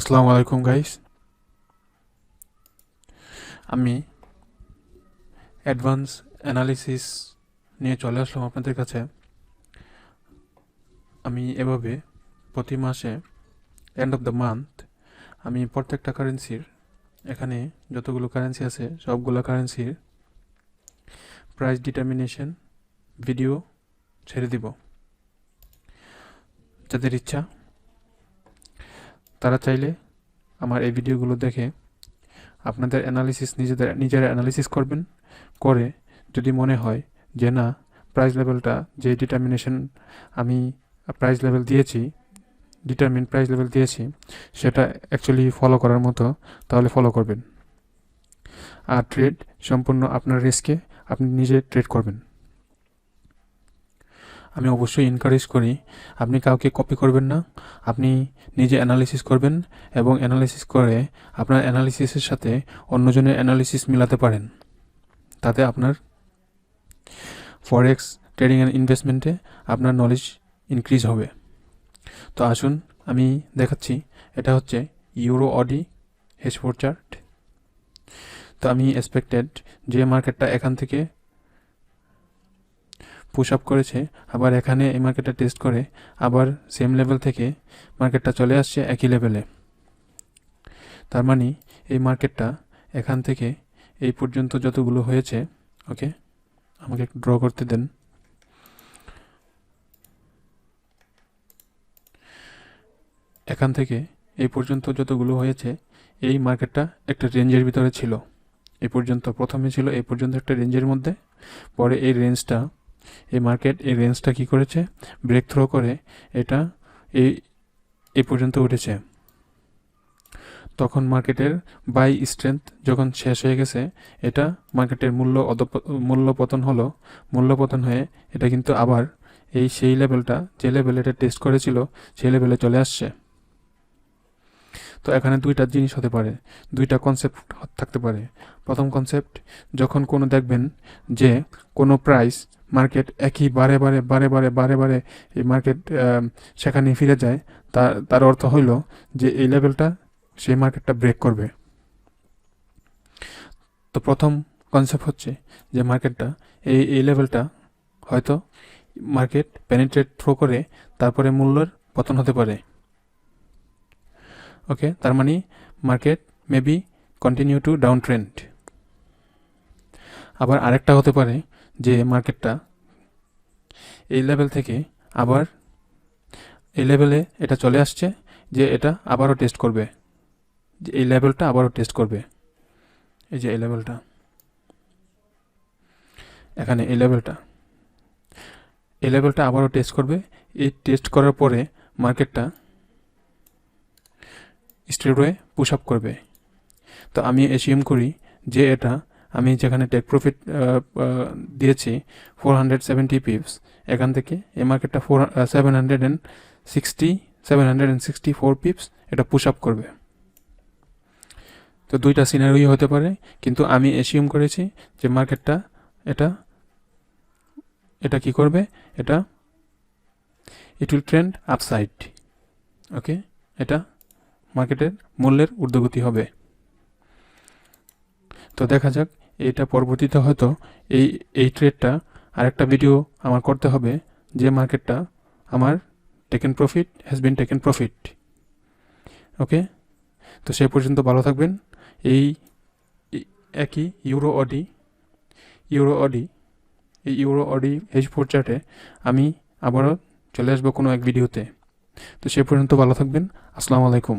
আসসালামু আলাইকুম গাইস, আমি অ্যাডভান্স অ্যানালিসিস নিয়ে চলে আসলাম আপনাদের কাছে। আমি এভাবে প্রতি মাসে এন্ড অফ দ্য মান্থ আমি প্রত্যেকটা কারেন্সির, এখানে যতগুলো কারেন্সি আছে সবগুলো কারেন্সির প্রাইস ডিটারমিনেশন ভিডিও ছেড়ে দিব। যাদের ইচ্ছা তারা চাইলে আমার এই ভিডিওগুলো দেখে আপনাদের অ্যানালিসিস নিজেরা অ্যানালিসিস করবেন। করে যদি মনে হয় যে না, প্রাইস লেভেলটা যে ডিটারমিনেশন আমি প্রাইস লেভেল দিয়েছি, ডিটারমিন প্রাইস লেভেল দিয়েছি, সেটা অ্যাকচুয়ালি ফলো করার মতো, তাহলে ফলো করবেন। আর ট্রেড সম্পূর্ণ আপনার রিস্কে আপনি নিজে ট্রেড করবেন। আমি অবশ্যই এনকারেজ করি আপনি কাউকে কপি করবেন না, আপনি নিজে অ্যানালিসিস করবেন এবং অ্যানালিসিস করে আপনার অ্যানালিসিসের সাথে অন্যজনের অ্যানালিসিস মিলাতে পারেন। তাতে আপনার ফরেক্স ট্রেডিং অ্যান্ড ইনভেস্টমেন্টে আপনার নলেজ ইনক্রিজ হবে। তো আসুন আমি দেখাচ্ছি। এটা হচ্ছে ইউরো অডি H4 চার্ট। তো আমি এক্সপেক্টেড যে মার্কেটটা এখান থেকে পুশ আপ করেছে, আবার এখানে এই মার্কেটটা টেস্ট করে আবার সেম লেভেল থেকে মার্কেটটা চলে আসছে একই লেভেলে। তার মানে এই মার্কেটটা এখান থেকে এই পর্যন্ত যতগুলো হয়েছে, ওকে আমাকে একটু ড্র করতে দেন। এখান থেকে এই পর্যন্ত যতগুলো হয়েছে, এই মার্কেটটা একটা রেঞ্জের ভিতরে ছিল। এই পর্যন্ত প্রথমে ছিল এই পর্যন্ত একটা রেঞ্জের মধ্যে, পরে এই রেঞ্জটা কি করেছে, ব্রেক থ্রো করে এটা এই পর্যন্ত উঠেছে। তখন মার্কেটের বাই স্ট্রেংথ যখন শেষ হয়ে গেছে, এটা মার্কেটের মূল্য পতন হলো। মূল্য পতন হয়ে এটা কিন্তু আবার সেই লেভেলটা, যে লেভেলে এটা টেস্ট করেছিল, সেই লেভেলে চলে আসছে। তো এখানে দুইটা জিনিস হতে পারে, দুইটা কনসেপ্ট থাকতে পারে। প্রথম কনসেপ্ট, যখন কোনো দেখবেন যে কোনো প্রাইস মার্কেট একই বারে বারে এই মার্কেট সেখানে ফিরে যায়, তার অর্থ হইল যে এই লেভেলটা সেই মার্কেটটা ব্রেক করবে। তো প্রথম কনসেপ্ট হচ্ছে যে মার্কেটটা এই লেভেলটা হয়তো মার্কেট পেনিট্রেট থ্রো করে তারপরে মূল্যের পতন হতে পারে। ওকে, তার মানে market maybe continue to down trend. আবার আরেকটা হতে পারে যে মার্কেটটা এই লেভেল থেকে আবার এই লেভেলে এটা চলে আসছে, যে এটা আবারও টেস্ট করবে, যে এই লেভেলটা আবারও টেস্ট করবে। এই যে এই লেভেলটা, এখানে এই লেভেলটা আবারও টেস্ট করবে। এই টেস্ট করার পরে মার্কেটটা স্ট্রেটওয়ে পুশ আপ করবে। তো আমি অ্যাসিউম করি যে এটা, আমি যেখানে টেক প্রফিট দিয়েছি 470 পিপস, এখান থেকে এই মার্কেটটা 764 পিপস এটা পুশ আপ করবে। তো দুইটা সিনারিও হতে পারে, কিন্তু আমি অ্যাসিউম করেছি যে মার্কেটটা এটা কি করবে, ইট উইল ট্রেন্ড আপসাইড। ওকে, এটা মার্কেটের মূল্যের ঊর্ধ্বগতি হবে। তো দেখা যাক, এটা পরবর্তীতে হয়তো এই ট্রেডটা আরেকটা ভিডিও আমার করতে হবে, যে মার্কেটটা আমার taken profit has been taken profit. Okay, তো সেই পর্যন্ত ভালো থাকবেন। এই একই ইউরো অডি H4 চার্টে আমি আবারও চলে আসবো কোনো এক ভিডিওতে। তো সেই পর্যন্ত ভালো থাকবেন। আসসালামু আলাইকুম।